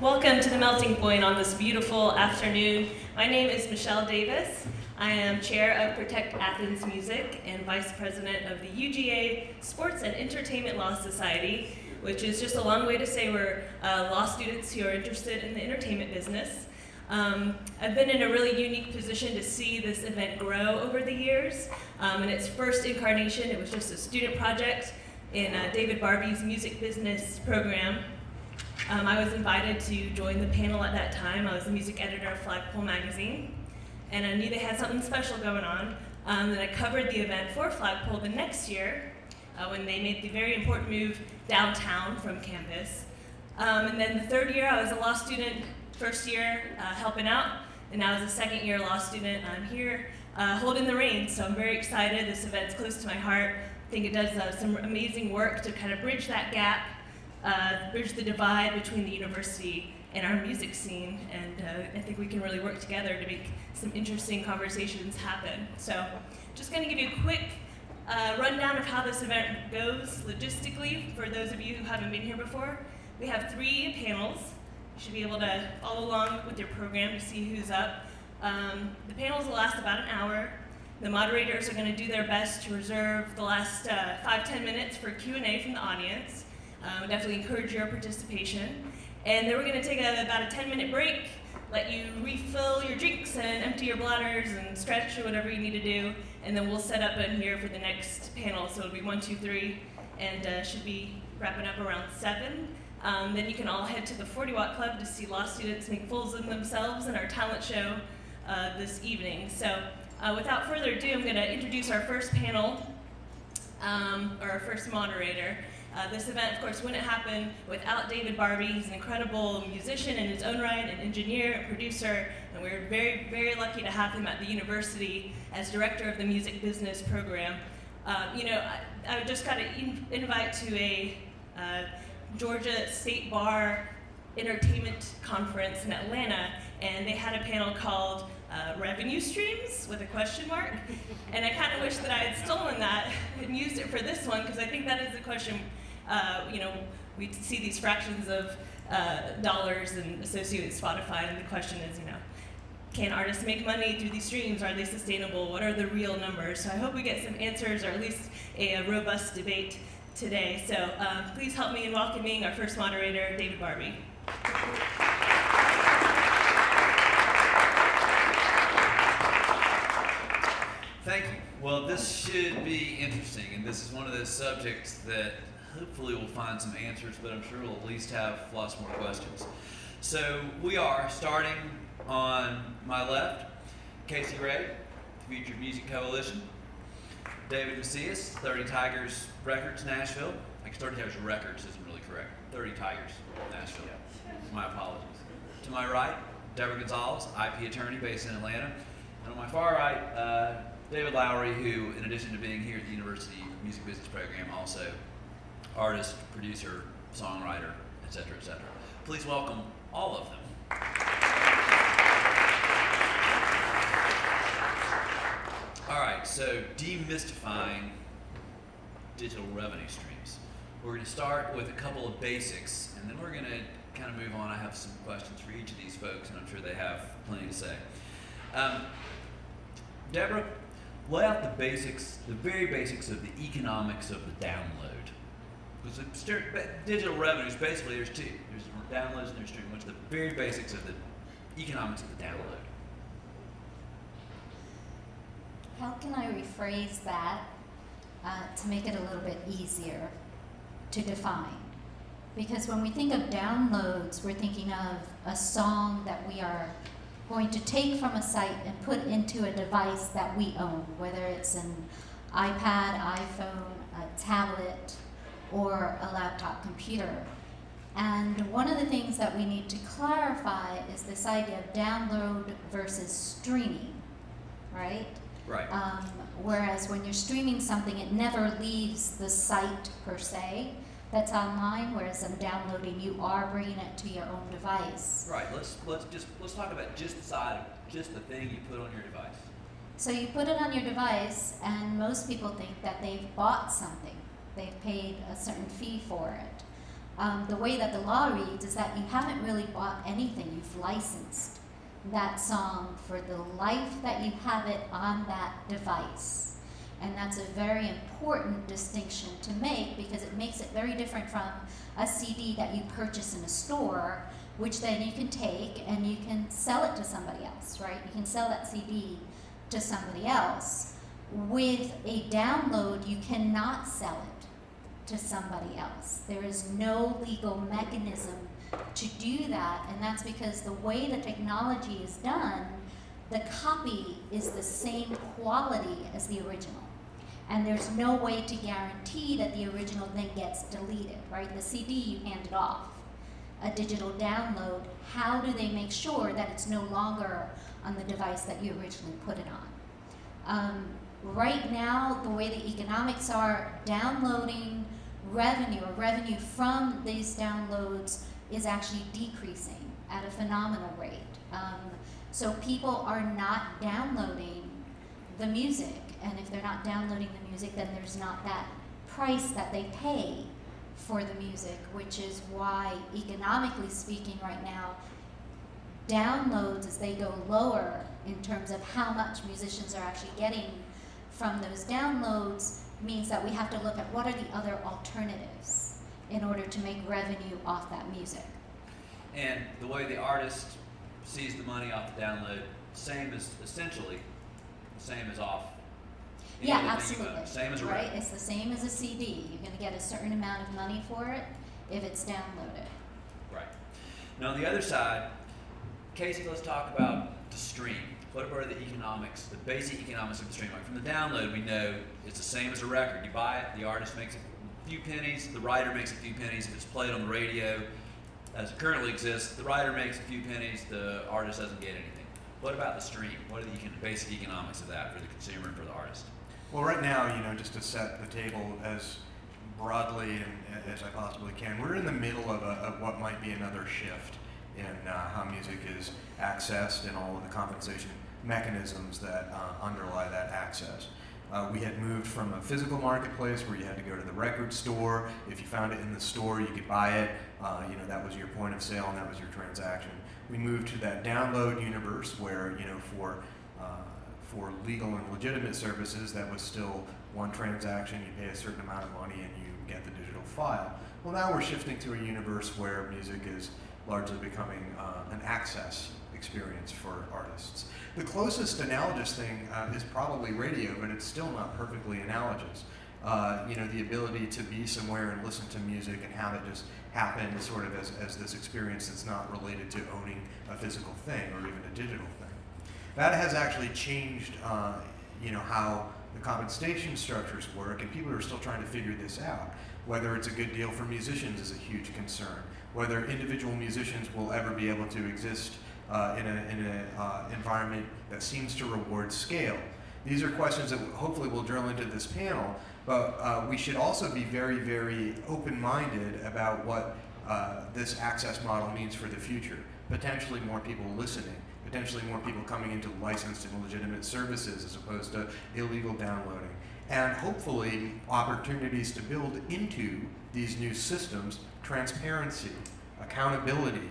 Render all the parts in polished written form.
Welcome to the melting point on this beautiful afternoon. My name is Michelle Davis. I am chair of Protect Athens Music and vice president of the UGA Sports and Entertainment Law Society, which is just a long way to say we're law students who are interested in the entertainment business. I've been in a really unique position to see this event grow over the years. In its first incarnation, it was just a student project in David Barbe's music business program. I was invited to join the panel at that time. I was the music editor of Flagpole magazine, and I knew they had something special going on. Then I covered the event for Flagpole the next year when they made the very important move downtown from campus. And then the third year, I was a law student, first year helping out, and now as a second year law student, I'm here holding the reins. So I'm very excited. This event's close to my heart. I think it does some amazing work to kind of bridge that gap, bridge the divide between the university and our music scene, and I think we can really work together to make some interesting conversations happen. So just going to give you a quick rundown of how this event goes logistically for those of you who haven't been here before. We have 3 panels. You should be able to follow along with your program to see who's up. The panels will last about an hour. The moderators are going to do their best to reserve the last 5-10 minutes for Q&A from the audience. We definitely encourage your participation. And then we're going to take about a 10-minute break, let you refill your drinks and empty your bladders and stretch or whatever you need to do. And then we'll set up in here for the next panel. So it'll be 1, 2, 3, and should be wrapping up around 7. Then you can all head to the 40 Watt Club to see law students make fools of themselves in our talent show this evening. So without further ado, I'm going to introduce our first panel, or our first moderator. This event, of course, wouldn't happen without David Barbe. He's an incredible musician in his own right, an engineer, a producer, and we're very, very lucky to have him at the university as director of the music business program. I just got an invite to a Georgia State Bar entertainment conference in Atlanta, and they had a panel called revenue streams with a question mark. And I kind of wish that I had stolen that and used it for this one, because I think that is the question. We see these fractions of dollars and associated with Spotify, and the question is, can artists make money through these streams? Are they sustainable? What are the real numbers? So I hope we get some answers, or at least a robust debate today. So please help me in welcoming our first moderator, David Barbe. Thank you. Well, this should be interesting, and this is one of those subjects that hopefully we'll find some answers, but I'm sure we'll at least have lots more questions. So we are starting on my left, Casey Ray, Future Music Coalition, David Macias, 30 Tigers Records, Nashville. I guess 30 Tigers Records isn't really correct. 30 Tigers, Nashville. My apologies. To my right, Deborah Gonzalez, IP attorney based in Atlanta. And on my far right, David Lowery, who, in addition to being here at the University Music Business Program, also artist, producer, songwriter, etc., etc. Please welcome all of them. All right, so demystifying digital revenue streams. We're going to start with a couple of basics, and then we're going to kind of move on. I have some questions for each of these folks, and I'm sure they have plenty to say. Deborah, lay out the basics, the very basics of the economics of the download. Because digital revenues, basically, there's 2. There's downloads and there's streaming. What's the very basics of the economics of the download? How can I rephrase that to make it a little bit easier to define? Because when we think of downloads, we're thinking of a song that we are going to take from a site and put into a device that we own, whether it's an iPad, iPhone, a tablet, or a laptop computer. And one of the things that we need to clarify is this idea of download versus streaming, right? Right. Whereas when you're streaming something, it never leaves the site per se that's online, whereas I'm downloading, you are bringing it to your own device. Right. Let's talk about just the side of just the thing you put on your device. So you put it on your device, and most people think that they've bought something. They've paid a certain fee for it. The way that the law reads is that you haven't really bought anything. You've licensed that song for the life that you have it on that device. And that's a very important distinction to make, because it makes it very different from a CD that you purchase in a store, which then you can take and you can sell it to somebody else, right? You can sell that CD to somebody else. With a download, you cannot sell it to somebody else. There is no legal mechanism to do that, and that's because the way the technology is done, the copy is the same quality as the original. And there's no way to guarantee that the original then gets deleted, right? The CD, you hand it off. A digital download, how do they make sure that it's no longer on the device that you originally put it on? Right now, the way the economics are, downloading revenue or revenue from these downloads is actually decreasing at a phenomenal rate. So people are not downloading the music, and if they're not downloading the music, then there's not that price that they pay for the music, which is why, economically speaking right now, downloads, as they go lower in terms of how much musicians are actually getting from those downloads, means that we have to look at what are the other alternatives in order to make revenue off that music. And the way the artist sees the money off the download, essentially the same as off. Yeah, absolutely. Same as a right? record. It's the same as a CD. You're going to get a certain amount of money for it if it's downloaded. Right. Now on the other side, Casey, let's talk about the stream. What are the economics, the basic economics of the stream? Like from the download, we know it's the same as a record. You buy it, the artist makes a few pennies, the writer makes a few pennies. If it's played on the radio, as it currently exists, the writer makes a few pennies, the artist doesn't get anything. What about the stream? What are the basic economics of that for the consumer and for the artist? Well, right now, just to set the table as broadly and as I possibly can, we're in the middle of what might be another shift in how music is accessed and all of the compensation mechanisms that underlie that access. We had moved from a physical marketplace where you had to go to the record store. If you found it in the store, you could buy it. That was your point of sale and that was your transaction. We moved to that download universe where, for legal and legitimate services, that was still one transaction. You pay a certain amount of money and you get the digital file. Well, now we're shifting to a universe where music is largely becoming an access experience for artists. The closest analogous thing is probably radio, but it's still not perfectly analogous. The ability to be somewhere and listen to music and have it just happen sort of as this experience that's not related to owning a physical thing or even a digital thing. That has actually changed, how the compensation structures work, and people are still trying to figure this out. Whether it's a good deal for musicians is a huge concern. Whether individual musicians will ever be able to exist in an environment that seems to reward scale. These are questions that hopefully will drill into this panel, but we should also be very, very open-minded about what this access model means for the future. Potentially more people listening, potentially more people coming into licensed and legitimate services as opposed to illegal downloading, and hopefully opportunities to build into these new systems transparency, accountability,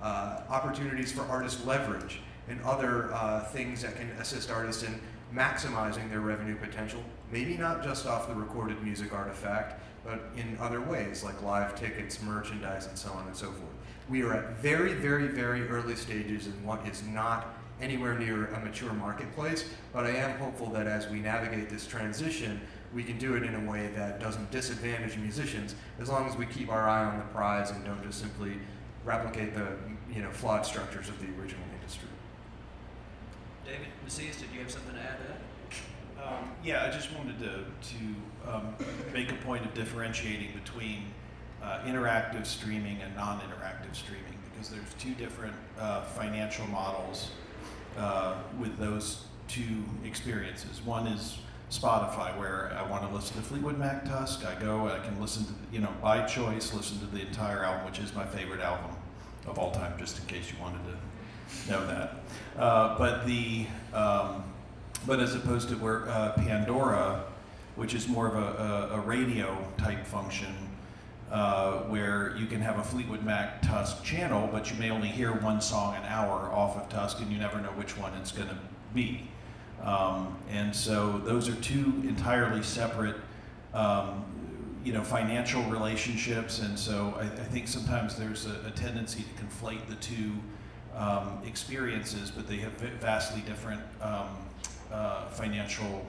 opportunities for artist leverage, and other things that can assist artists in maximizing their revenue potential, maybe not just off the recorded music artifact, but in other ways like live tickets, merchandise, and so on and so forth. We are at very, very, very early stages in what is not anywhere near a mature marketplace, but I am hopeful that as we navigate this transition, we can do it in a way that doesn't disadvantage musicians, as long as we keep our eye on the prize and don't just simply replicate the flawed structures of the original industry. David, Macias, did you have something to add to that? I just wanted to make a point of differentiating between interactive streaming and non-interactive streaming, because there's two different financial models with those two experiences. One is Spotify, where I want to listen to Fleetwood Mac Tusk. I can listen to, by choice, listen to the entire album, which is my favorite album of all time, just in case you wanted to know that. But as opposed to where Pandora, which is more of a radio type function, where you can have a Fleetwood Mac Tusk channel, but you may only hear one song an hour off of Tusk, and you never know which one it's going to be. And so those are two entirely separate, financial relationships. And so I think sometimes there's a tendency to conflate the two experiences, but they have vastly different financial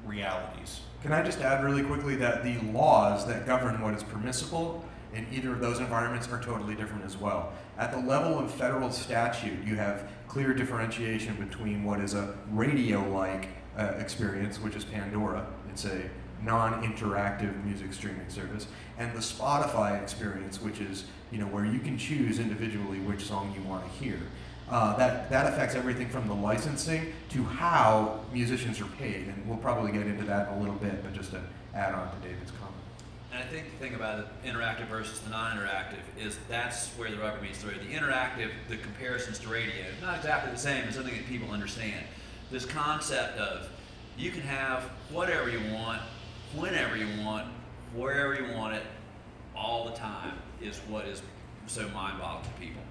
realities. Can I just add really quickly that the laws that govern what is permissible in either of those environments are totally different as well. At the level of federal statute, you have clear differentiation between what is a radio-like experience, which is Pandora. It's a non-interactive music streaming service, and the Spotify experience, which is where you can choose individually which song you want to hear. That affects everything from the licensing to how musicians are paid, and we'll probably get into that in a little bit, but just to add on to David's comment. And I think the thing about it, interactive versus the non-interactive, is that's where the rubber meets the road. The interactive, the comparisons to radio, not exactly the same, but something that people understand. This concept of you can have whatever you want, whenever you want, wherever you want it, all the time, is what is so mind-boggling to people.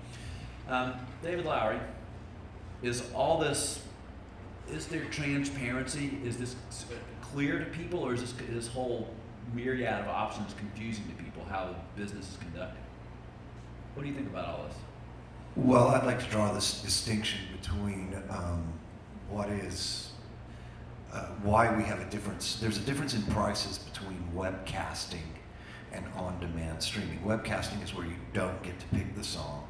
David Lowery, is there transparency? Is this clear to people, or is this whole myriad of options confusing to people how the business is conducted? What do you think about all this? Well, I'd like to draw this distinction between why we have a difference. There's a difference in prices between webcasting and on-demand streaming. Webcasting is where you don't get to pick the song,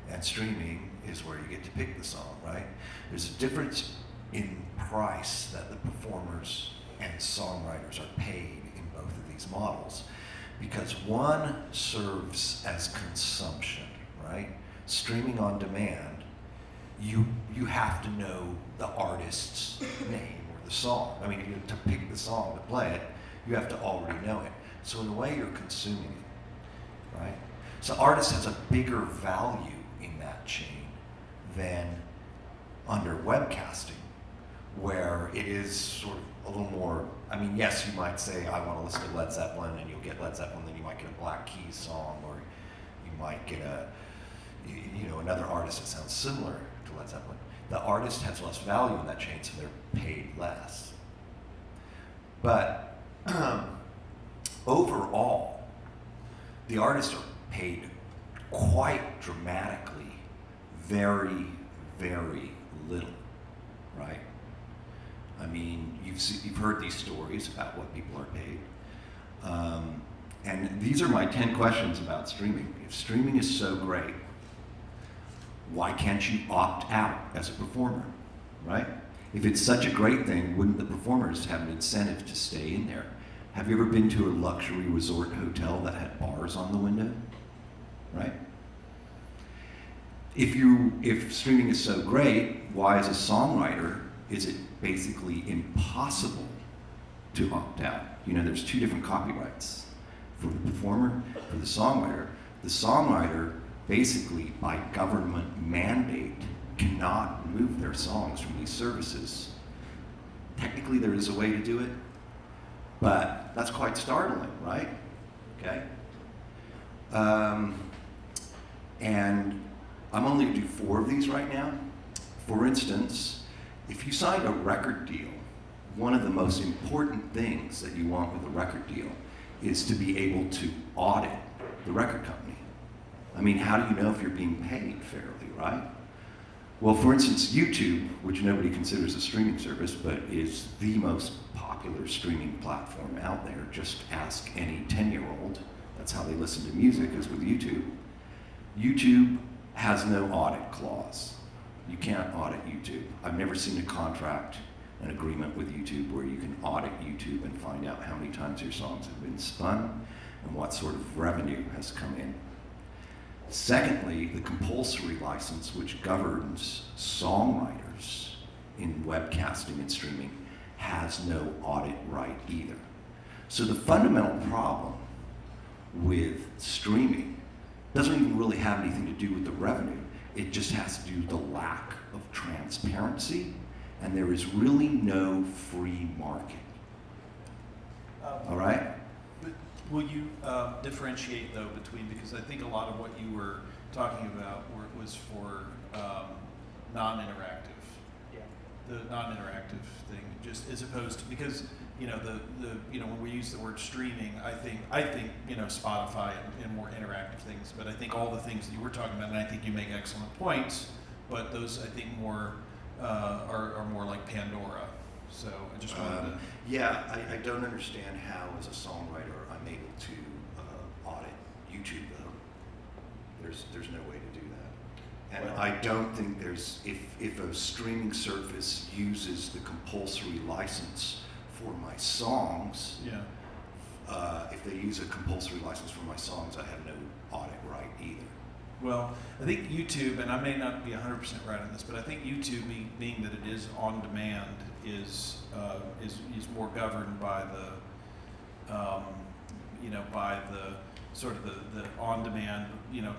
and streaming is where you get to pick the song, right? There's a difference in price that the performers and songwriters are paid in both of these models, because one serves as consumption, right? Streaming on demand, you have to know the artist's name or the song. I mean, to pick the song to play it, you have to already know it. So in a way, you're consuming it, right? So artist has a bigger value in that chain than under webcasting, where it is sort of a little more, I mean, yes, you might say, I want to listen to Led Zeppelin, and you'll get Led Zeppelin, then you might get a Black Keys song, or you might get another artist that sounds similar to Led Zeppelin. The artist has less value in that chain, so they're paid less. But overall, the artists are paid quite dramatically, very, very little, right? I mean, you've heard these stories about what people are paid. And these are my 10 questions about streaming. If streaming is so great, why can't you opt out as a performer, right? If it's such a great thing, wouldn't the performers have an incentive to stay in there? Have you ever been to a luxury resort hotel that had bars on the window, right? If streaming is so great, why as a songwriter is it basically impossible to opt out? There's two different copyrights. For the performer, for the songwriter. The songwriter, basically by government mandate, cannot remove their songs from these services. Technically there is a way to do it, but that's quite startling, right? Okay. And I'm only going to do 4 of these right now. For instance, if you signed a record deal, one of the most important things that you want with a record deal is to be able to audit the record company. I mean, how do you know if you're being paid fairly, right? Well, for instance, YouTube, which nobody considers a streaming service, but is the most popular streaming platform out there. Just ask any 10-year-old. That's how they listen to music, is with YouTube. YouTube has no audit clause. You can't audit YouTube. I've never seen a contract, an agreement with YouTube where you can audit YouTube and find out how many times your songs have been spun and what sort of revenue has come in. Secondly, the compulsory license, which governs songwriters in webcasting and streaming, has no audit right either. So the fundamental problem with streaming doesn't even really have anything to do with the revenue. It just has to do with the lack of transparency, and there is really no free market. All right? Will you differentiate though between, because I think a lot of what you were talking about was for non-interactive, the non-interactive thing, just as opposed to, because when we use the word streaming, I think Spotify and more interactive things, but I think all the things that you were talking about, and I think you make excellent points, but those I think more are more like Pandora. So I just wanted to. Yeah, I don't understand how, as a songwriter, I'm able to audit YouTube, though. There's no way to do that. And I don't think there's, if a streaming service uses the compulsory license for my songs, if they use a compulsory license for my songs, I have no audit right either. Well, I think YouTube, and I may not be 100% right on this, but I think YouTube, being that it is on demand, is more governed by by the sort of the on demand,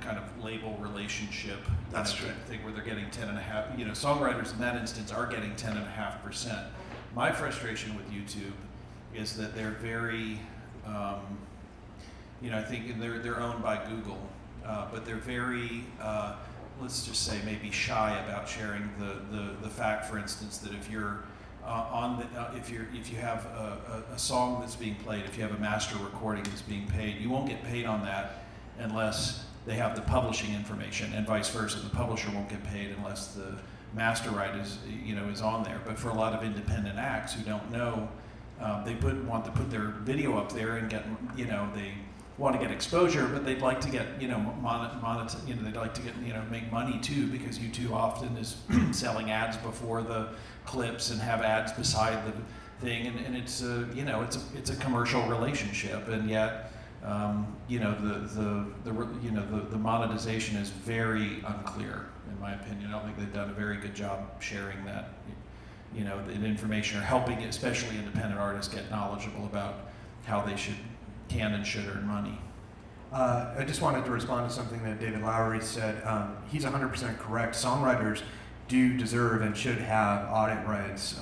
kind of label relationship. That's true. Thing where they're getting 10.5. Songwriters in that instance are getting 10.5%. My frustration with YouTube is that they're very, I think they're owned by Google. But they're very, let's just say, maybe shy about sharing the fact, for instance, that if you're if you have a song that's being played, if you have a master recording that's being paid, you won't get paid on that unless they have the publishing information, and vice versa. The publisher won't get paid unless the master right is on there. But for a lot of independent acts who don't know, they want to put their video up there and get they want to get exposure, but they'd like to get they'd like to get make money too, because YouTube often is selling ads before the clips and have ads beside the thing, and it's it's a commercial relationship, and yet the monetization is very unclear in my opinion. I don't think they've done a very good job sharing that the information, or helping especially independent artists get knowledgeable about how they can and should earn money. I just wanted to respond to something that David Lowery said. He's 100% correct. Songwriters do deserve and should have audit rights,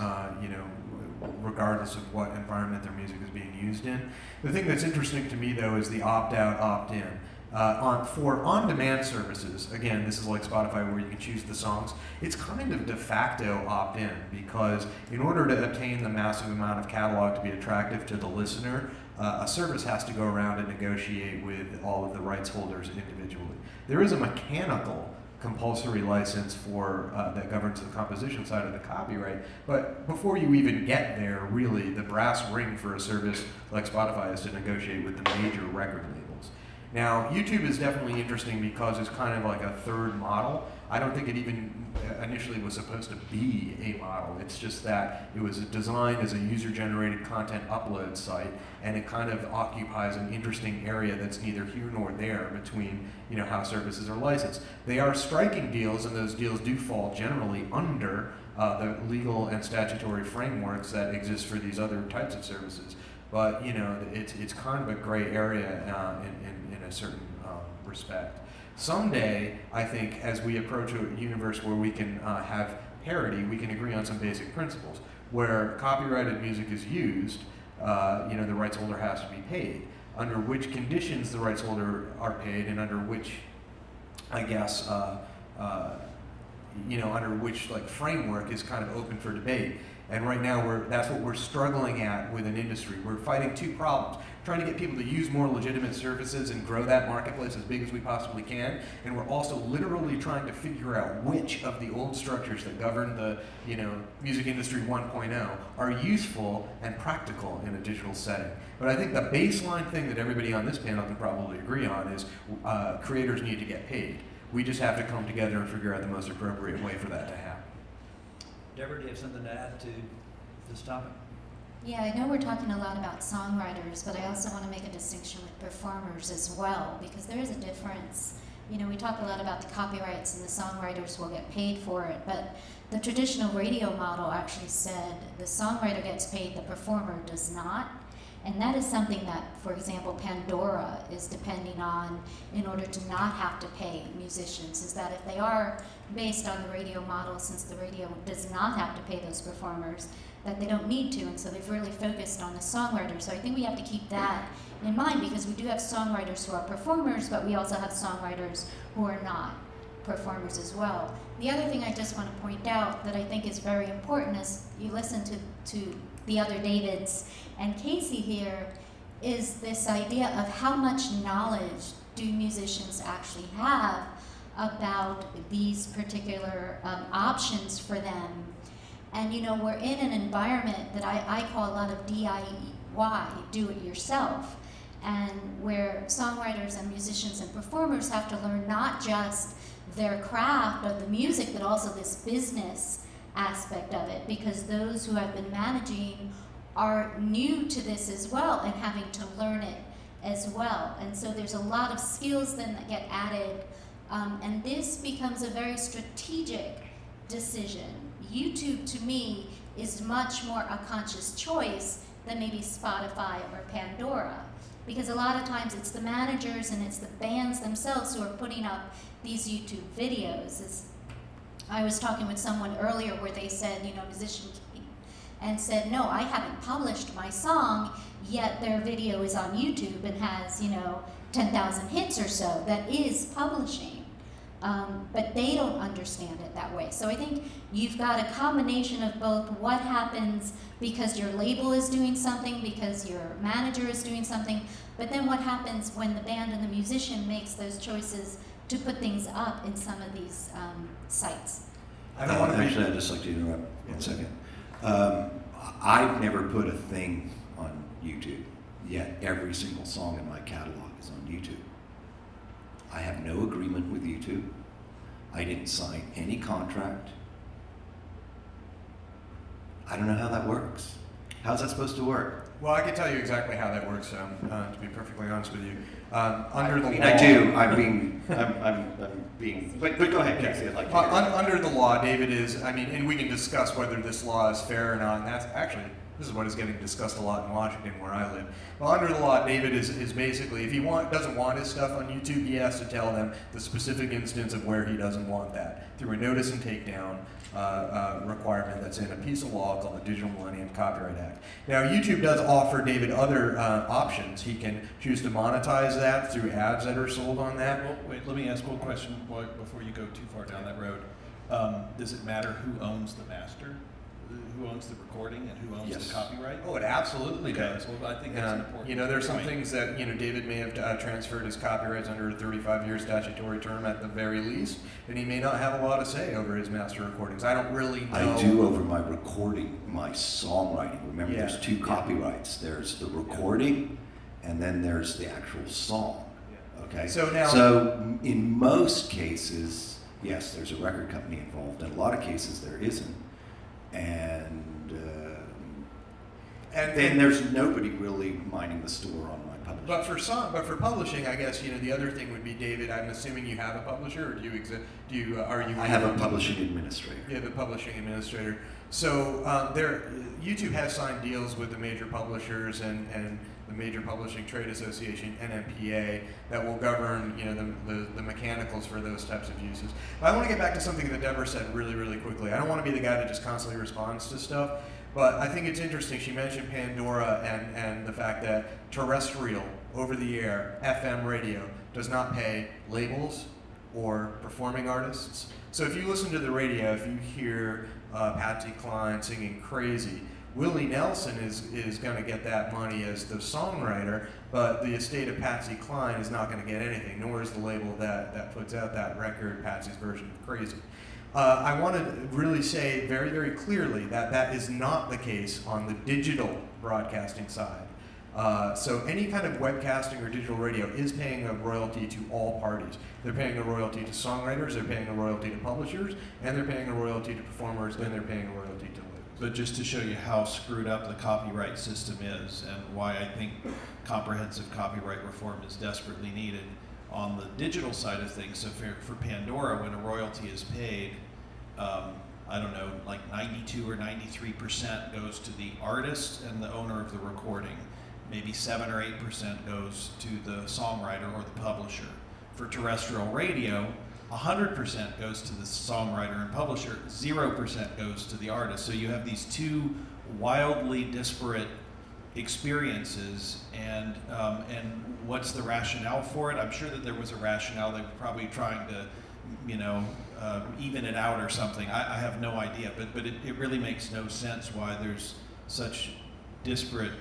regardless of what environment their music is being used in. The thing that's interesting to me, though, is the opt-out, opt-in. For on-demand services, again, this is like Spotify where you can choose the songs, it's kind of de facto opt-in, because in order to obtain the massive amount of catalog to be attractive to the listener, a service has to go around and negotiate with all of the rights holders individually. There is a mechanical compulsory license for that governs the composition side of the copyright, but before you even get there, really, the brass ring for a service like Spotify is to negotiate with the major record labels. Now, YouTube is definitely interesting because it's kind of like a third model. I don't think it even initially was supposed to be a model. It's just that it was designed as a user-generated content upload site, and it kind of occupies an interesting area that's neither here nor there between how services are licensed. They are striking deals, and those deals do fall generally under the legal and statutory frameworks that exist for these other types of services. But it's kind of a gray area in a certain respect. Someday, I think, as we approach a universe where we can have parity, we can agree on some basic principles. Where copyrighted music is used, the rights holder has to be paid. Under which conditions the rights holder are paid, and under which, I guess, under which framework is kind of open for debate. And right now, that's what we're struggling at with an industry. We're fighting two problems. Trying to get people to use more legitimate services and grow that marketplace as big as we possibly can. And we're also literally trying to figure out which of the old structures that govern the music industry 1.0 are useful and practical in a digital setting. But I think the baseline thing that everybody on this panel can probably agree on is creators need to get paid. We just have to come together and figure out the most appropriate way for that to happen. Deborah, do you have something to add to this topic? Yeah, I know we're talking a lot about songwriters, but I also want to make a distinction with performers as well, because there is a difference. We talk a lot about the copyrights and the songwriters will get paid for it, but the traditional radio model actually said the songwriter gets paid, the performer does not. And that is something that, for example, Pandora is depending on in order to not have to pay musicians, is that if they are based on the radio model, since the radio does not have to pay those performers, that they don't need to, and so they've really focused on the songwriters. So I think we have to keep that in mind, because we do have songwriters who are performers, but we also have songwriters who are not performers as well. The other thing I just want to point out that I think is very important is you listen to the other Davids and Casey here, is this idea of how much knowledge do musicians actually have about these particular options for them. And you know, we're in an environment that I call a lot of DIY, do it yourself, and where songwriters and musicians and performers have to learn not just their craft of the music, but also this business aspect of it, because those who have been managing are new to this as well and having to learn it as well. And so there's a lot of skills then that get added, and this becomes a very strategic decision. YouTube, to me, is much more a conscious choice than maybe Spotify or Pandora, because a lot of times it's the managers and it's the bands themselves who are putting up these YouTube videos. I was talking with someone earlier where they said, you know, musician came and said, no, I haven't published my song, yet their video is on YouTube and has, you know, 10,000 hits or so. That is publishing. But they don't understand it that way. So I think you've got a combination of both what happens because your label is doing something, because your manager is doing something, but then what happens when the band and the musician makes those choices to put things up in some of these sites. Actually, I'd just like to interrupt 1 second. I've never put a thing on YouTube, yet every single song in my catalog is on YouTube. I have no agreement with YouTube. I didn't sign any contract. I don't know how that works. How's that supposed to work? Well, I can tell you exactly how that works, to be perfectly honest with you. Under the law... I do. I'm being... But go ahead, Casey. I'd like to hear it. Under the law, David is... I mean, and we can discuss whether this law is fair or not, and that's actually... This is what is getting discussed a lot in Washington, where I live. Well, under the law, David is basically, if he doesn't want his stuff on YouTube, he has to tell them the specific instance of where he doesn't want that through a notice and takedown requirement that's in a piece of law called the Digital Millennium Copyright Act. Now, YouTube does offer David other options. He can choose to monetize that through ads that are sold on that. Well, wait, let me ask one question before you go too far down that road. Does it matter who owns the master? Who owns the recording and who owns the copyright? Oh, it absolutely does. Well, I think that's an important You know, there's some point. things that, you know, David may have transferred his copyrights under a 35-year statutory term at the very least, and he may not have a lot to say over his master recordings. I don't really know. I do over my recording, my songwriting. Remember, Yeah. there's two copyrights. There's the recording, and then there's the actual song. Okay. So now, so in most cases, yes, there's a record company involved. In a lot of cases, there isn't. And then there's nobody really minding the store on my publishing. but for publishing, I guess, you know, the other thing would be, David, I'm assuming you have a publisher, or I have a publishing administrator. You have a publishing administrator. So YouTube has signed deals with the major publishers and the Major Publishing Trade Association, NMPA, that will govern, you know, the mechanicals for those types of uses. But I want to get back to something that Deborah said really, really quickly. I don't want to be the guy that just constantly responds to stuff, but I think it's interesting. She mentioned Pandora and the fact that terrestrial, over-the-air, FM radio does not pay labels or performing artists. So if you listen to the radio, if you hear Patsy Cline singing Crazy, Willie Nelson is going to get that money as the songwriter, but the estate of Patsy Cline is not going to get anything, nor is the label that puts out that record, Patsy's version of Crazy. I want to really say very, very clearly that that is not the case on the digital broadcasting side. So any kind of webcasting or digital radio is paying a royalty to all parties. They're paying a royalty to songwriters, they're paying a royalty to publishers, and they're paying a royalty to performers, and they're paying a royalty to labels. But just to show you how screwed up the copyright system is and why I think comprehensive copyright reform is desperately needed on the digital side of things. So for Pandora, when a royalty is paid, I don't know, like 92 or 93% goes to the artist and the owner of the recording. maybe 7 or 8% goes to the songwriter or the publisher. For terrestrial radio, 100% goes to the songwriter and publisher, 0% goes to the artist. So you have these two wildly disparate experiences, and what's the rationale for it? I'm sure that there was a rationale. They were probably trying to, even it out or something. I have no idea, but it really makes no sense why there's such disparate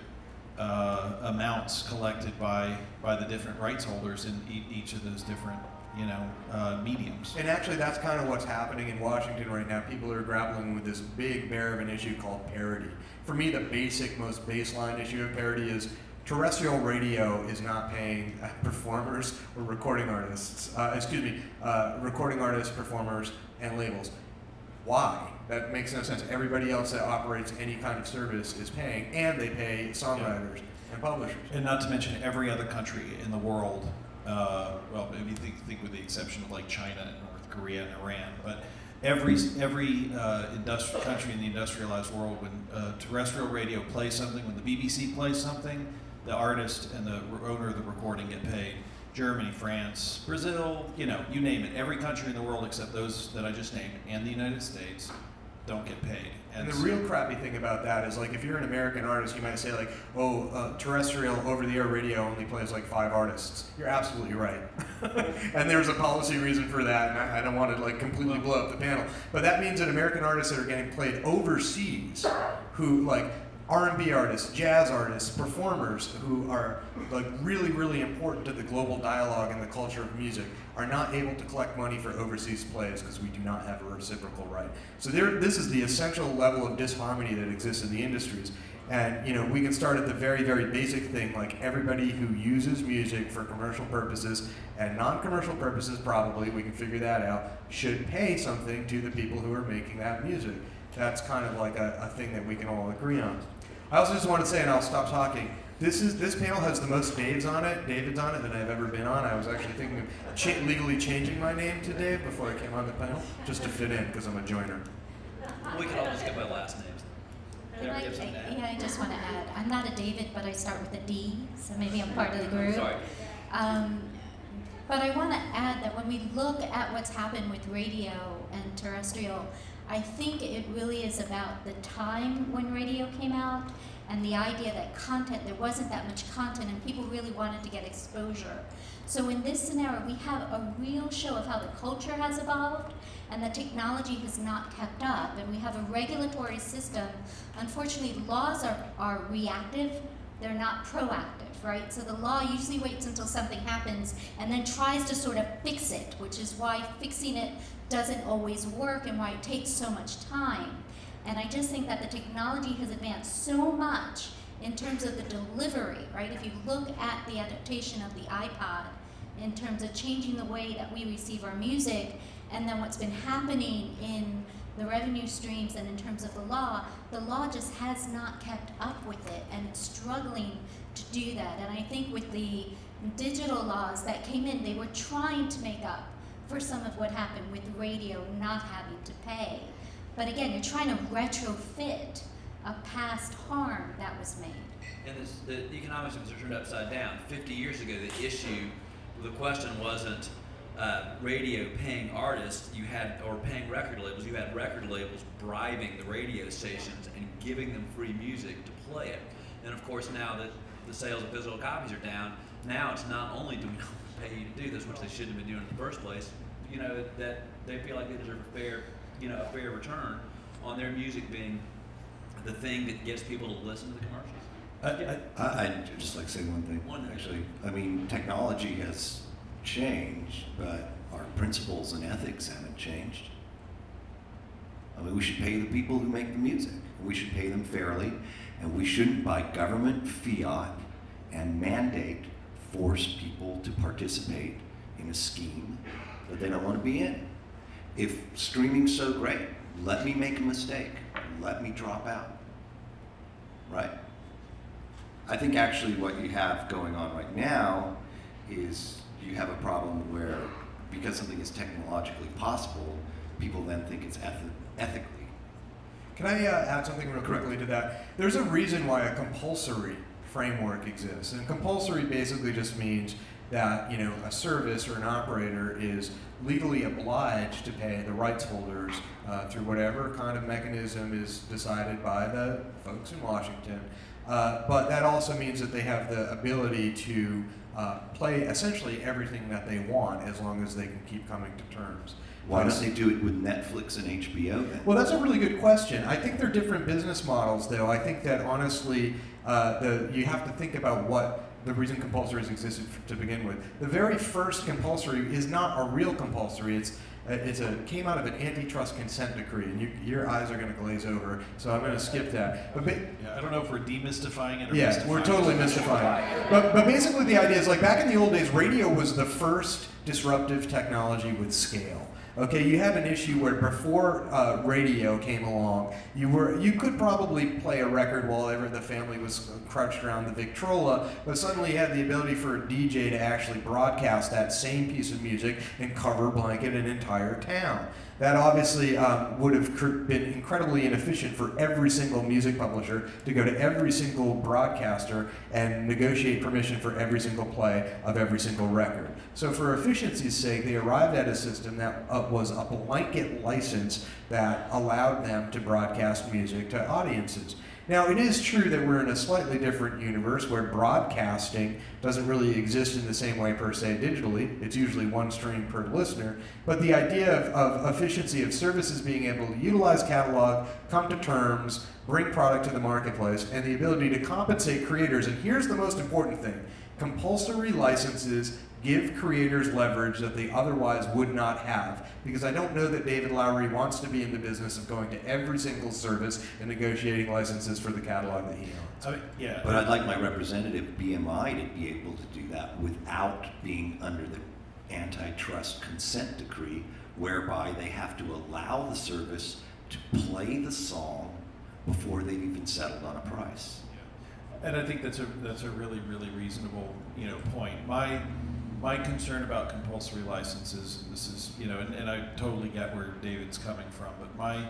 amounts collected by the different rights holders in each of those different mediums. And actually, that's kind of what's happening in Washington right now. People are grappling with this big bear of an issue called parity. For me, the most baseline issue of parity is terrestrial radio is not paying performers or recording artists, recording artists, performers, and labels. Why? That makes no sense. Everybody else that operates any kind of service is paying, and they pay songwriters and publishers. And not to mention every other country in the world, well, maybe think with the exception of like China and North Korea and Iran, but every industrial country in the industrialized world, when terrestrial radio plays something, when the BBC plays something, the artist and the owner of the recording get paid. Germany, France, Brazil, you name it. Every country in the world except those that I just named and the United States don't get paid. And the real crappy thing about that is, like, if you're an American artist, you might say, like, terrestrial over-the-air radio only plays like 5 artists. You're absolutely right. And there's a policy reason for that, and I don't want to, like, completely blow up the panel. But that means that American artists that are getting played overseas, who, like, R&B artists, jazz artists, performers who are like really, really important to the global dialogue and the culture of music are not able to collect money for overseas plays because we do not have a reciprocal right. So this is the essential level of disharmony that exists in the industries. And we can start at the very, very basic thing, like everybody who uses music for commercial purposes and non-commercial purposes, probably, we can figure that out, should pay something to the people who are making that music. That's kind of like a thing that we can all agree on. I also just want to say, and I'll stop talking, this panel has the most Davids on it that I've ever been on. I was actually thinking of legally changing my name to Dave before I came on the panel, just to fit in, because I'm a joiner. We can all just go by last names. I just want to add, I'm not a David, but I start with a D, so maybe I'm part of the group. Sorry. But I want to add that when we look at what's happened with radio and terrestrial, I think it really is about the time when radio came out and the idea that there wasn't that much content and people really wanted to get exposure. So in this scenario, we have a real show of how the culture has evolved and the technology has not kept up, and we have a regulatory system. Unfortunately, laws are reactive, they're not proactive, right? So the law usually waits until something happens and then tries to sort of fix it, which is why fixing it doesn't always work and why it takes so much time. And I just think that the technology has advanced so much in terms of the delivery, right? If you look at the adaptation of the iPod in terms of changing the way that we receive our music, and then what's been happening in the revenue streams and in terms of the law just has not kept up with it, and it's struggling to do that. And I think with the digital laws that came in, they were trying to make up for some of what happened with radio not having to pay. But again, you're trying to retrofit a past harm that was made. And the economics of it turned upside down. 50 years ago, the question wasn't radio paying artists, or paying record labels. You had record labels bribing the radio stations and giving them free music to play it. And of course, now that the sales of physical copies are down, now it's not only do we not pay you to do this, which they shouldn't have been doing in the first place, that they feel like they deserve a fair return on their music being the thing that gets people to listen to the commercials. I'd just like to say one thing, actually. I mean, technology has changed, but our principles and ethics haven't changed. I mean, we should pay the people who make the music. We should pay them fairly, and we shouldn't, by government fiat and mandate, force people to participate in a scheme that they don't want to be in. If streaming's so great, let me make a mistake. Let me drop out. Right? I think actually what you have going on right now is you have a problem where, because something is technologically possible, people then think it's ethically. Can I add something real quickly to that? There's a reason why a compulsory framework exists. And compulsory basically just means that a service or an operator is legally obliged to pay the rights holders through whatever kind of mechanism is decided by the folks in Washington. But that also means that they have the ability to play essentially everything that they want as long as they can keep coming to terms. Why don't they do it with Netflix and HBO then? Well, that's a really good question. I think they're different business models, though. I think that honestly, you have to think about what the reason compulsories existed to begin with. The very first compulsory is not a real compulsory. It came out of an antitrust consent decree, and your eyes are going to glaze over, so I'm going to skip that. But I don't know if we're demystifying it or yeah, mystifying we're totally it. mystifying it. But basically the idea is, like, back in the old days, radio was the first disruptive technology with scale. Okay, you have an issue where before radio came along, you could probably play a record while the family was crouched around the Victrola, but suddenly you had the ability for a DJ to actually broadcast that same piece of music and cover blanket an entire town. That obviously would have been incredibly inefficient for every single music publisher to go to every single broadcaster and negotiate permission for every single play of every single record. So for efficiency's sake, they arrived at a system that was a blanket license that allowed them to broadcast music to audiences. Now, it is true that we're in a slightly different universe where broadcasting doesn't really exist in the same way per se digitally. It's usually one stream per listener. But the idea of efficiency of services being able to utilize catalog, come to terms, bring product to the marketplace, and the ability to compensate creators. And here's the most important thing. Compulsory licenses give creators leverage that they otherwise would not have. Because I don't know that David Lowery wants to be in the business of going to every single service and negotiating licenses for the catalog that he owns. Yeah. But I'd like my representative, BMI, to be able to do that without being under the antitrust consent decree, whereby they have to allow the service to play the song before they've even settled on a price. And I think that's a really, really reasonable point. My concern about compulsory licenses, and this is and I totally get where David's coming from, but my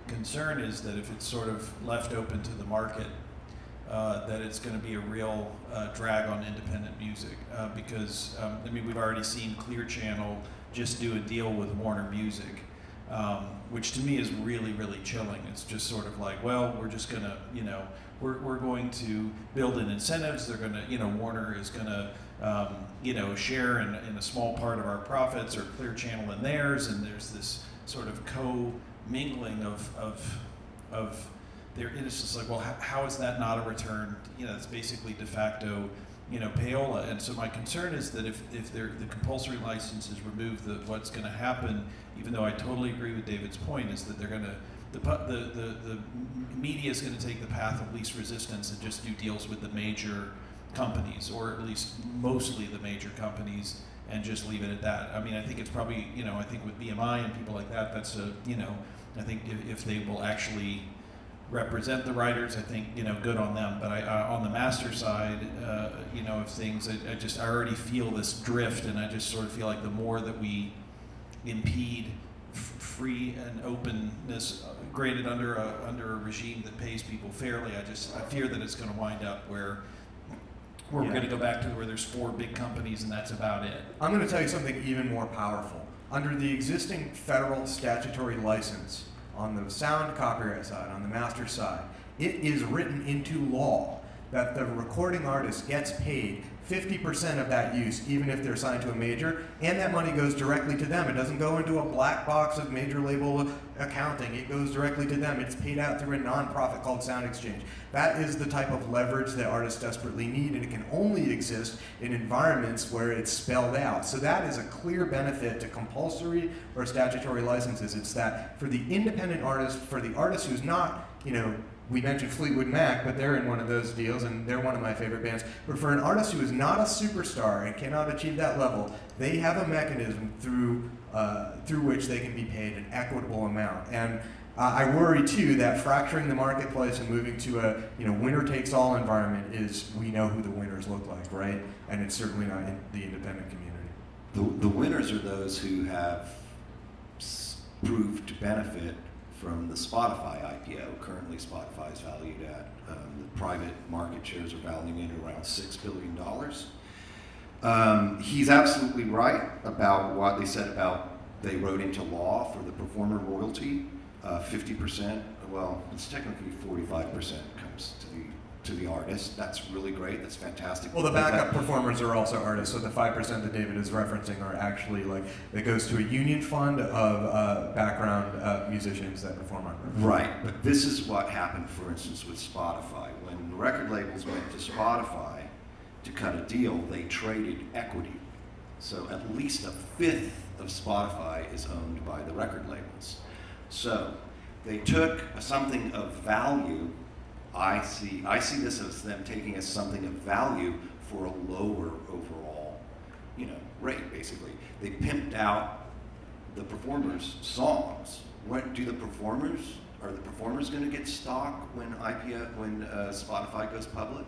concern is that if it's sort of left open to the market, that it's going to be a real drag on independent music because we've already seen Clear Channel just do a deal with Warner Music, which to me is really, really chilling. It's just sort of like, well, we're just gonna we're going to build in incentives. They're gonna Warner is gonna share in a small part of our profits, or Clear Channel in theirs, and there's this sort of co-mingling of their, and it's just like, well, how is that not a return? It's basically de facto, payola. And so my concern is that if the compulsory license is removed, what's going to happen, even though I totally agree with David's point, is that they're going to the media is going to take the path of least resistance and just do deals with the major companies, or at least mostly the major companies, and just leave it at that. I think it's probably, I think with BMI and people like that, that's I think if they will actually represent the writers, I think, good on them. But on the master side, of things, I already feel this drift, and I just sort of feel like the more that we impede free and openness graded under a regime that pays people fairly, I fear that it's going to wind up where we're going to go back to where there's 4 big companies and that's about it. I'm going to tell you something even more powerful. Under the existing federal statutory license, on the sound copyright side, on the master side, it is written into law that the recording artist gets paid 50% of that use, even if they're signed to a major, and that money goes directly to them. It doesn't go into a black box of major label accounting. It goes directly to them. It's paid out through a nonprofit called Sound Exchange. That is the type of leverage that artists desperately need, and it can only exist in environments where it's spelled out. So that is a clear benefit to compulsory or statutory licenses. It's that for the independent artist, for the artist who's not, we mentioned Fleetwood Mac, but they're in one of those deals, and they're one of my favorite bands. But for an artist who is not a superstar and cannot achieve that level, they have a mechanism through which they can be paid an equitable amount. And I worry too that fracturing the marketplace and moving to a winner-takes-all environment is, we know who the winners look like, right? And it's certainly not in the independent community. The winners are those who have proved to benefit from the Spotify IPO. Currently, Spotify is valued at, the private market shares are valuing it around $6 billion. He's absolutely right about what they said about they wrote into law for the performer royalty. 50%, well, it's technically 45% comes to the artist. That's really great. That's fantastic. Well, the backup performers are also artists, so the 5% that David is referencing are actually that goes to a union fund of background musicians that perform on it. Right, but this is what happened, for instance, with Spotify. When the record labels went to Spotify to cut a deal, they traded equity. So at least a fifth of Spotify is owned by the record labels. So they took something of value. I see this as them taking as something of value for a lower overall, rate. Basically, they pimped out the performers' songs. Are the performers going to get stock when Spotify goes public?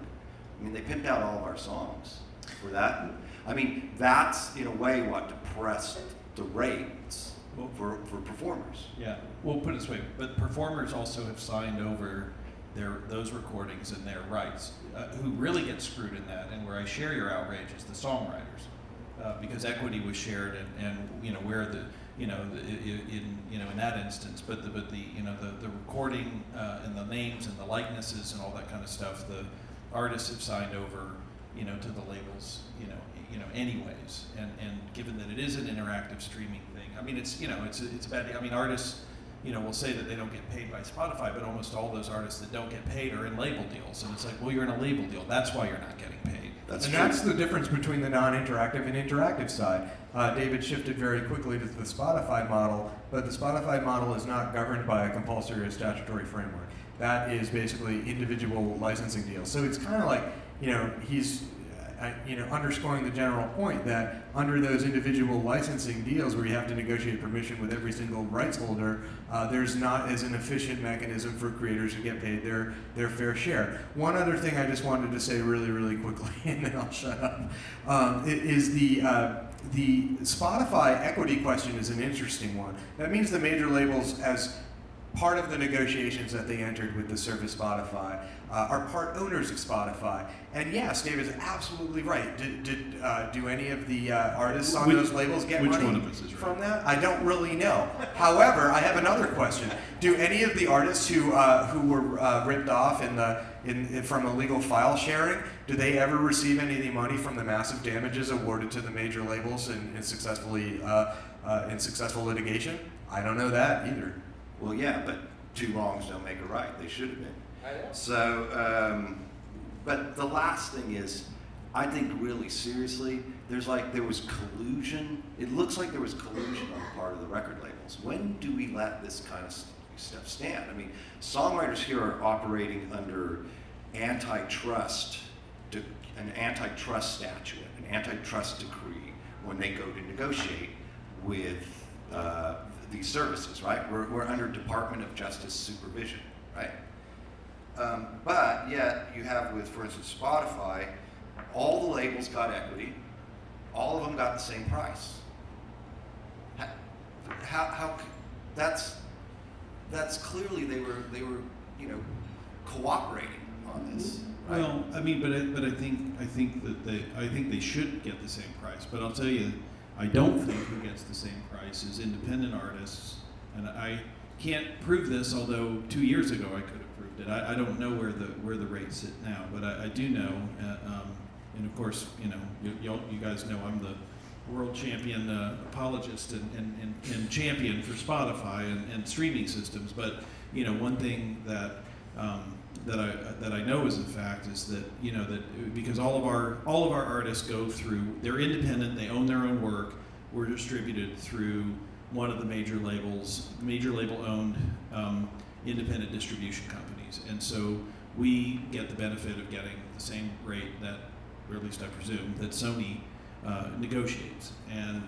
I mean, they pimped out all of our songs for that. I mean, that's in a way what depressed the rates for performers. Yeah, we'll put it this way, but performers also have signed over those recordings and their rights. Who really get screwed in that, and where I share your outrage, is the songwriters, because equity was shared, and where the in that instance, but the recording and the names and the likenesses and all that kind of stuff, the artists have signed over, to the labels, anyways, and given that it is an interactive streaming thing, I mean, it's a bad. I mean, artists, will say that they don't get paid by Spotify, but almost all those artists that don't get paid are in label deals, and it's like, well, you're in a label deal. That's why you're not getting paid. That's the difference between the non-interactive and interactive side. David shifted very quickly to the Spotify model, but the Spotify model is not governed by a compulsory or statutory framework. That is basically individual licensing deals. So it's kind of like, he's underscoring the general point that under those individual licensing deals where you have to negotiate permission with every single rights holder, there's not as an efficient mechanism for creators to get paid their fair share. One other thing I just wanted to say really, really quickly, and then I'll shut up, is the Spotify equity question is an interesting one. That means the major labels, as part of the negotiations that they entered with the service Spotify, are part owners of Spotify. And yes, Dave is absolutely right. Do any of the artists on those labels get money one of us is right? From that? I don't really know. However, I have another question. Do any of the artists who were ripped off from illegal file sharing, do they ever receive any of the money from the massive damages awarded to the major labels in successful litigation? I don't know that either. Well, yeah, but two wrongs don't make a right. They should have been. So, but the last thing is, I think really seriously, there was collusion. It looks like there was collusion on the part of the record labels. When do we let this kind of stuff stand? I mean, songwriters here are operating under an antitrust statute, an antitrust decree when they go to negotiate with these services, right? We're under Department of Justice supervision, right? But yet you have with, for instance, Spotify, all the labels got equity, all of them got the same price. How that's clearly they were cooperating on this. Right? Well, I mean, but I think they should get the same price. But I'll tell you, I don't think who gets the same price is independent artists, and I can't prove this. Although 2 years ago I could have proved it. I don't know where the rates sit now, but I do know, and of course, you guys know I'm the world champion apologist and champion for Spotify and streaming systems. But one thing that I know is a fact is that that because all of our artists go through, they're independent, they own their own work. We're distributed through one of the major label owned independent distribution companies, and so we get the benefit of getting the same rate that, or at least I presume, that Sony negotiates. And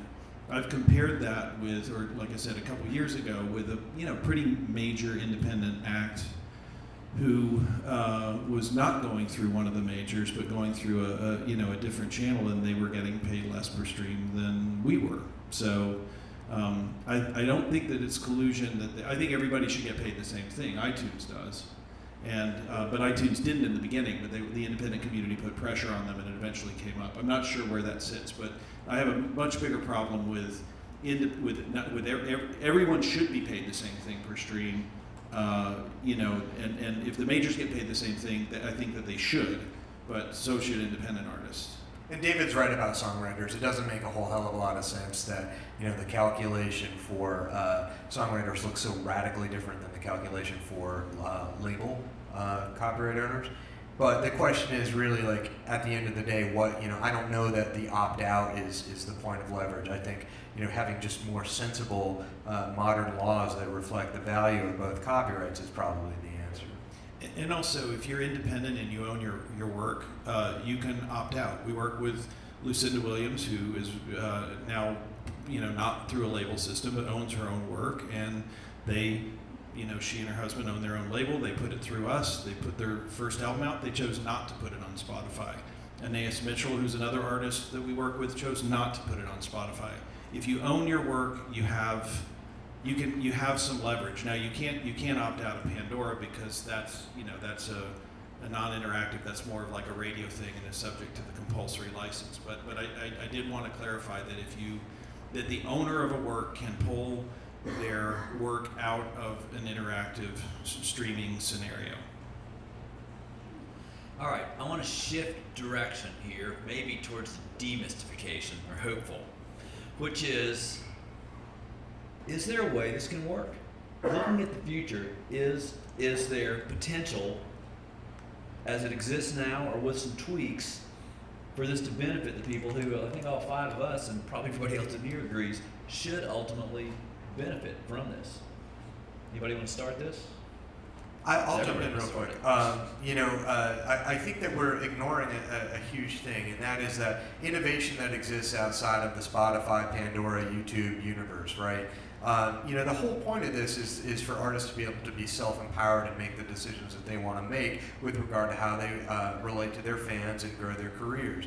I've compared that with, or like I said a couple years ago, with a pretty major independent act who was not going through one of the majors, but going through a different channel, and they were getting paid less per stream than we were. So I don't think that it's collusion. I think everybody should get paid the same thing. iTunes does, but iTunes didn't in the beginning. But the independent community put pressure on them, and it eventually came up. I'm not sure where that sits, but I have a much bigger problem with everyone should be paid the same thing per stream. And if the majors get paid the same thing, I think that they should, but so should independent artists. And David's right about songwriters. It doesn't make a whole hell of a lot of sense that the calculation for songwriters looks so radically different than the calculation for label copyright owners. But the question is really like at the end of the day, I don't know that the opt-out is the point of leverage. I think having just more sensible modern laws that reflect the value of both copyrights is probably the answer. And also, if you're independent and you own your work, you can opt out. We work with Lucinda Williams, who is now, not through a label system, but owns her own work, and they, she and her husband own their own label. They put it through us. They put their first album out. They chose not to put it on Spotify. Aeneas Mitchell, who's another artist that we work with, chose not to put it on Spotify. If you own your work, you have some leverage. Now you can't opt out of Pandora because that's a non-interactive. That's more of like a radio thing and is subject to the compulsory license. But I did want to clarify that the owner of a work can pull their work out of an interactive streaming scenario. All right, I want to shift direction here, maybe towards demystification or hopeful, which is there a way this can work? Looking at the future, is there potential as it exists now, or with some tweaks, for this to benefit the people who, I think all five of us, and probably everybody else in here agrees, should ultimately benefit from this? Anybody want to start this? I'll jump in real quick. I think that we're ignoring a huge thing, and that is that innovation that exists outside of the Spotify, Pandora, YouTube universe, right? The whole point of this is for artists to be able to be self-empowered and make the decisions that they want to make with regard to how they relate to their fans and grow their careers.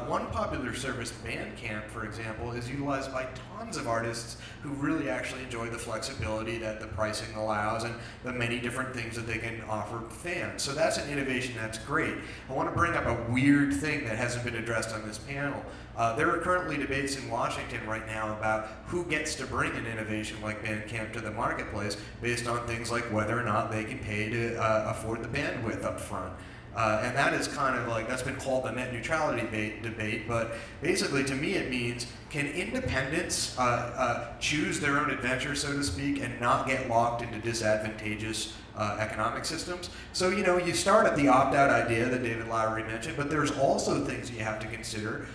One popular service, Bandcamp, for example, is utilized by tons of artists who really actually enjoy the flexibility that the pricing allows and the many different things that they can offer fans. So that's an innovation that's great. I want to bring up a weird thing that hasn't been addressed on this panel. There are currently debates in Washington right now about who gets to bring an innovation like Bandcamp to the marketplace based on things like whether or not they can pay to afford the bandwidth up front. And that is kind of like, that's been called the net neutrality debate, but basically to me it means, can independents choose their own adventure, so to speak, and not get locked into disadvantageous economic systems? So, you start at the opt-out idea that David Lowery mentioned, but there's also things you have to consider.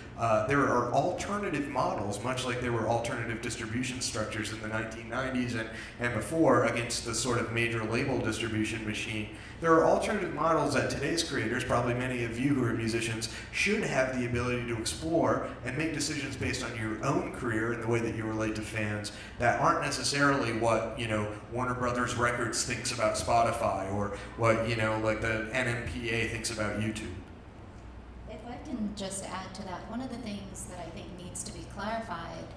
There are alternative models, much like there were alternative distribution structures in the 1990s and before against the sort of major label distribution machine. There are alternative models that today's creators, probably many of you who are musicians, should have the ability to explore and make decisions based on your own career and the way that you relate to fans that aren't necessarily what, Warner Brothers Records thinks about Spotify or what, like the NMPA thinks about YouTube. If I can just add to that, one of the things that I think needs to be clarified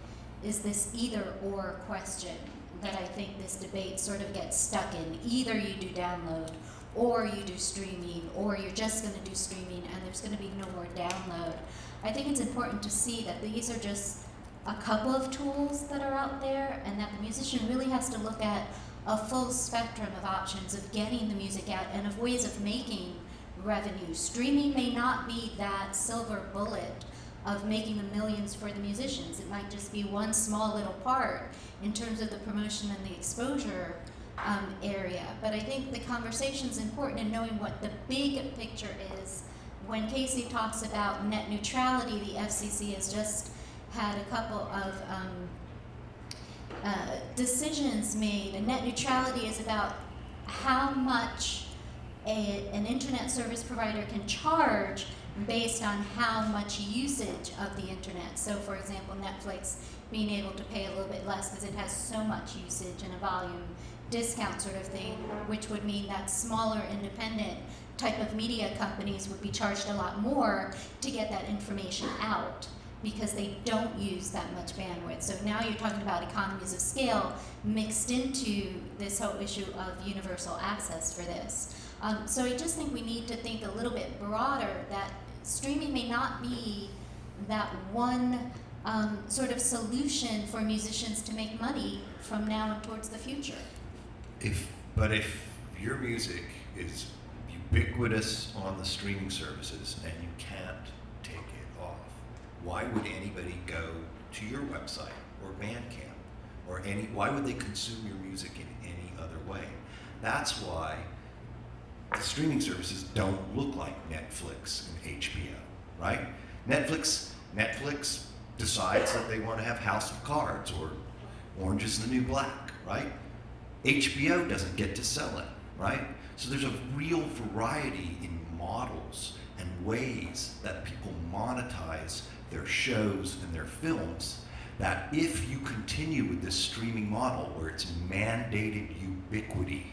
is this either-or question that I think this debate sort of gets stuck in. Either you do download, or you do streaming, or you're just going to do streaming and there's going to be no more download. I think it's important to see that these are just a couple of tools that are out there, and that the musician really has to look at a full spectrum of options of getting the music out and of ways of making revenue. Streaming may not be that silver bullet of making the millions for the musicians. It might just be one small little part in terms of the promotion and the exposure area. But I think the conversation's important in knowing what the big picture is. When Casey talks about net neutrality, the FCC has just had a couple of decisions made. And net neutrality is about how much an internet service provider can charge based on how much usage of the internet. So for example, Netflix being able to pay a little bit less because it has so much usage and a volume discount sort of thing, which would mean that smaller independent type of media companies would be charged a lot more to get that information out. because they don't use that much bandwidth. So now you're talking about economies of scale mixed into this whole issue of universal access for this. So I just think we need to think a little bit broader, that streaming may not be that one sort of solution for musicians to make money from now and towards the future. But if your music is ubiquitous on the streaming services and you can't take it off, why would anybody go to your website or Bandcamp or why would they consume your music in any other way? That's why the streaming services don't look like Netflix and HBO, right? Netflix decides that they want to have House of Cards or Orange is the New Black, right? HBO doesn't get to sell it, right? So there's a real variety in models and ways that people monetize their shows and their films, that if you continue with this streaming model where it's mandated ubiquity,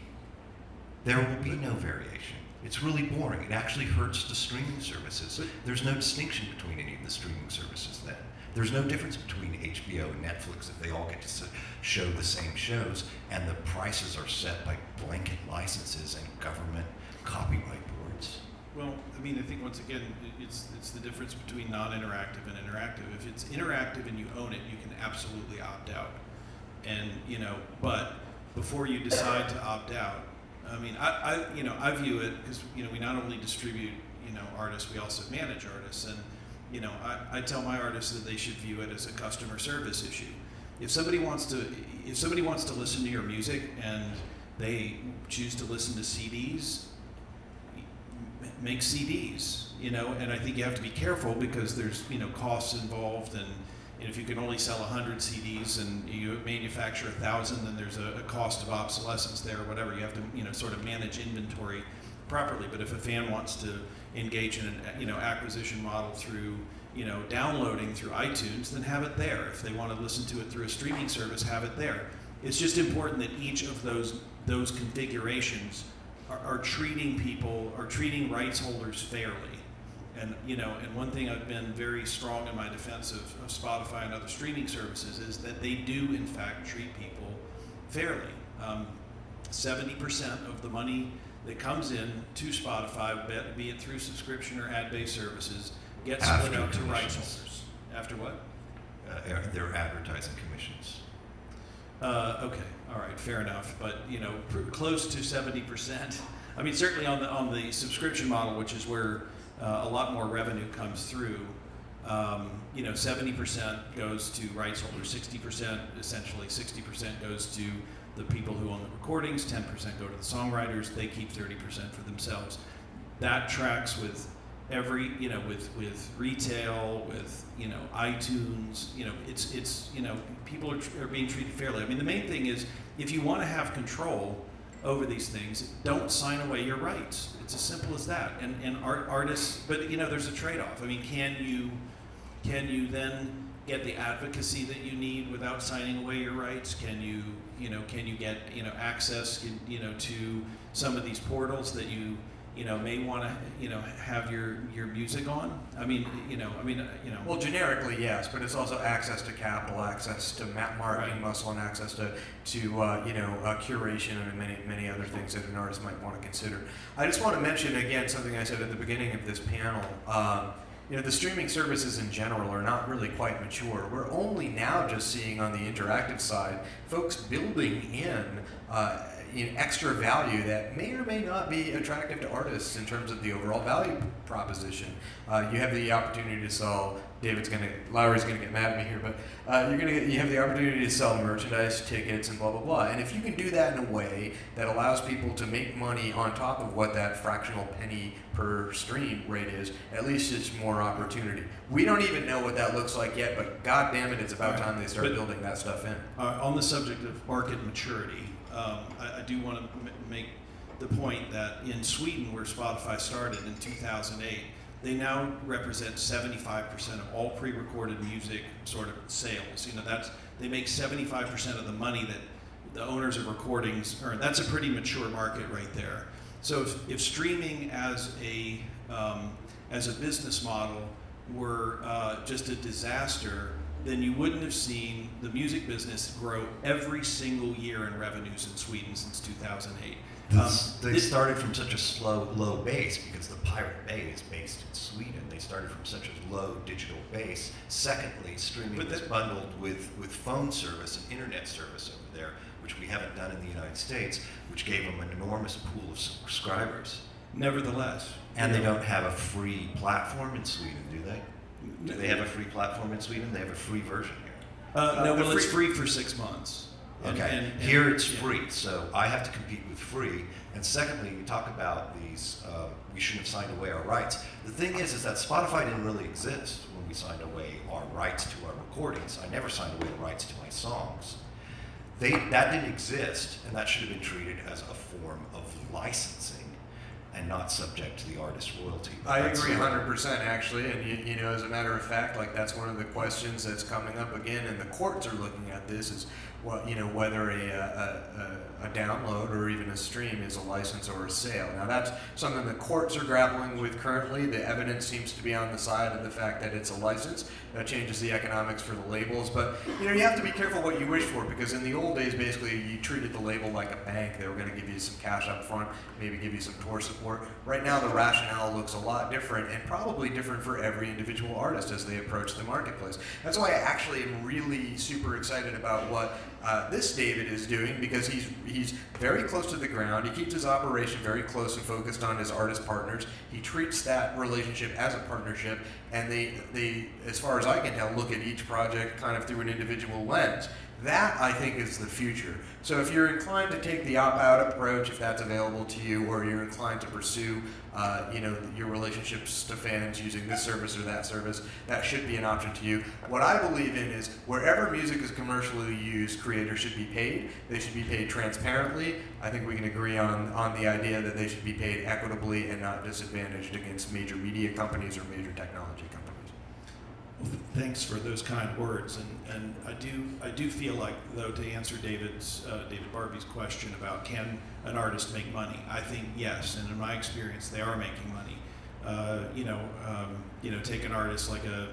there will be no variation. It's really boring. It actually hurts the streaming services. There's no distinction between any of the streaming services then. There's no difference between HBO and Netflix if they all get to show the same shows, and the prices are set by blanket licenses and government copyright boards. Well, I mean, I think once again, it's the difference between non-interactive and interactive. If it's interactive and you own it, you can absolutely opt out. And, but before you decide to opt out, I mean, I view it, because, we not only distribute, artists, we also manage artists. And, I tell my artists that they should view it as a customer service issue. If somebody wants to listen to your music and they choose to listen to CDs, make CDs, and I think you have to be careful because there's, costs involved, and if you can only sell 100 CDs and you manufacture 1,000, then there's a cost of obsolescence there or whatever. You have to, sort of manage inventory properly. But if a fan wants to engage in an, acquisition model through, downloading through iTunes, then have it there. If they want to listen to it through a streaming service, have it there. It's just important that each of those configurations are treating rights holders fairly. And and one thing I've been very strong in my defense of Spotify and other streaming services is that they do in fact treat people fairly. 70% of the money that comes in to Spotify, be it through subscription or ad-based services, gets split out to rights holders. After what? Their advertising commissions. Okay, all right, fair enough. But close to 70%. I mean, certainly on the subscription model, which is where a lot more revenue comes through. 70% goes to rights holders, 60%, essentially 60% goes to the people who own the recordings, 10% go to the songwriters, they keep 30% for themselves. That tracks with every, with retail, with, iTunes, it's people are being treated fairly. I mean, the main thing is, if you want to have control over these things, don't sign away your rights. It's as simple as that. And artists, but there's a trade-off. I mean, can you then get the advocacy that you need without signing away your rights? Can you get access to some of these portals that you may want to have your music on? Well, generically, yes, but it's also access to capital, access to marketing Right. muscle, and access to curation and many other things that an artist might want to consider. I just want to mention again something I said at the beginning of this panel. The streaming services in general are not really quite mature. We're only now just seeing on the interactive side folks building in extra value that may or may not be attractive to artists in terms of the overall value proposition. You have the opportunity to sell. Lowery's gonna get mad at me here, but you have the opportunity to sell merchandise, tickets, and blah blah blah. And if you can do that in a way that allows people to make money on top of what that fractional penny per stream rate is, at least it's more opportunity. We don't even know what that looks like yet, but god damn it, it's about time they start building that stuff in. On the subject of market maturity, I do want to make the point that in Sweden, where Spotify started in 2008, they now represent 75% of all pre-recorded music sort of sales. They make 75% of the money that the owners of recordings earn. That's a pretty mature market right there. So if streaming as a business model were just a disaster, then you wouldn't have seen the music business grow every single year in revenues in Sweden since 2008. They started from such a low base because the Pirate Bay is based in Sweden. They started from such a low digital base. Secondly, streaming was bundled with phone service and internet service over there, which we haven't done in the United States, which gave them an enormous pool of subscribers. Nevertheless. And they don't have a free platform in Sweden, do they? Do they have a free platform in Sweden? They have a free version here. No, well, it's free for 6 months. Okay, here it's free, so I have to compete with free. And secondly, you talk about these, we shouldn't have signed away our rights. The thing is that Spotify didn't really exist when we signed away our rights to our recordings. I never signed away the rights to my songs. That didn't exist, and that should have been treated as a form of licensing and not subject to the artist's royalty. I agree 100% actually, and you know, as a matter of fact, like that's one of the questions that's coming up again, and the courts are looking at this is what, you know, whether a download or even a stream is a license or a sale. Now that's something the courts are grappling with currently. The evidence seems to be on the side of the fact that it's a license. That changes the economics for the labels, but you know, you have to be careful what you wish for, because in the old days, basically, you treated the label like a bank. They were going to give you some cash up front, maybe give you some tour support. Right now, the rationale looks a lot different, and probably different for every individual artist as they approach the marketplace. That's why I actually am really super excited about what this David is doing, because he's very close to the ground. He keeps his operation very close and focused on his artist partners. He treats that relationship as a partnership, and they, as far as I can tell, look at each project kind of through an individual lens. That, I think, is the future. So if you're inclined to take the opt-out approach, if that's available to you, or you're inclined to pursue, you know, your relationships to fans using this service or that service, that should be an option to you. What I believe in is wherever music is commercially used, creators should be paid. They should be paid transparently. I think we can agree on the idea that they should be paid equitably and not disadvantaged against major media companies or major technology companies. Thanks for those kind words, and I do feel like, though, to answer David Barbe's question about can an artist make money, I think yes, and in my experience they are making money. Take an artist like that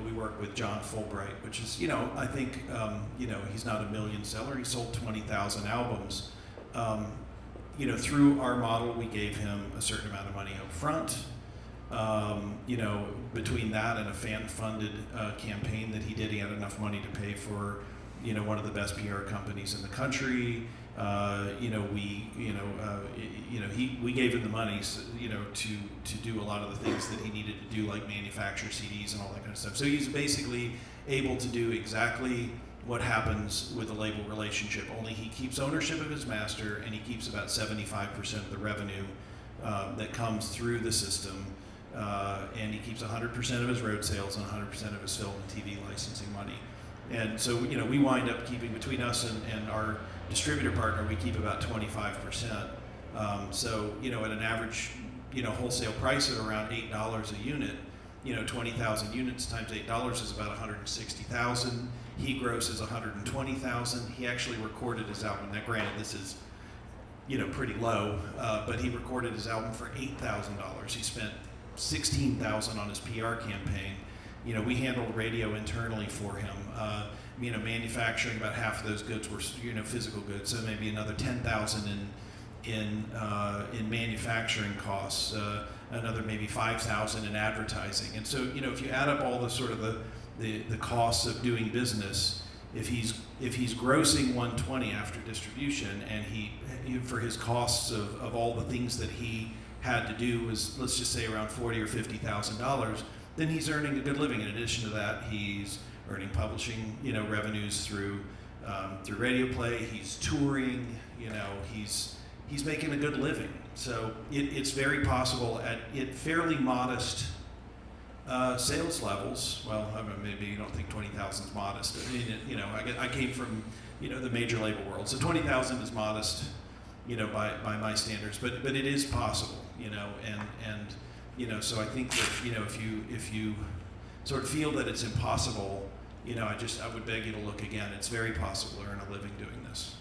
we work with, John Fulbright, which is, I think he's not a million seller. He sold 20,000 albums. Through our model, we gave him a certain amount of money up front. Between that and a fan-funded campaign that he did, he had enough money to pay for, one of the best PR companies in the country. We gave him the money, to do a lot of the things that he needed to do, like manufacture CDs and all that kind of stuff. So he's basically able to do exactly what happens with a label relationship. Only he keeps ownership of his master, and he keeps about 75% of the revenue that comes through the system. And he keeps 100% of his road sales and 100% of his film and TV licensing money. And so, we wind up keeping, between us and our distributor partner, we keep about 25%. So, at an average, wholesale price of around $8 a unit, 20,000 units times $8 is about 160,000. He grosses 120,000. He actually recorded his album. Now, granted, this is, pretty low, but he recorded his album for $8,000. He spent $16,000 on his PR campaign. We handled radio internally for him. Manufacturing, about half of those goods were, physical goods, so maybe another $10,000 in manufacturing costs, another maybe $5,000 in advertising. And so, if you add up all the sort of the costs of doing business, if he's grossing 120 after distribution, and he for his costs of all the things that he had to do was, let's just say, around $40,000 or $50,000, then he's earning a good living. In addition to that, he's earning publishing, revenues through radio play. He's touring, he's making a good living. So it's very possible at fairly modest sales levels. Well, I mean, maybe you don't think 20,000 is modest. I mean, I came from, the major label world, so 20,000 is modest, by my standards. But it is possible, and so I think that, if you sort of feel that it's impossible, I would beg you to look again. It's very possible to earn a living doing this.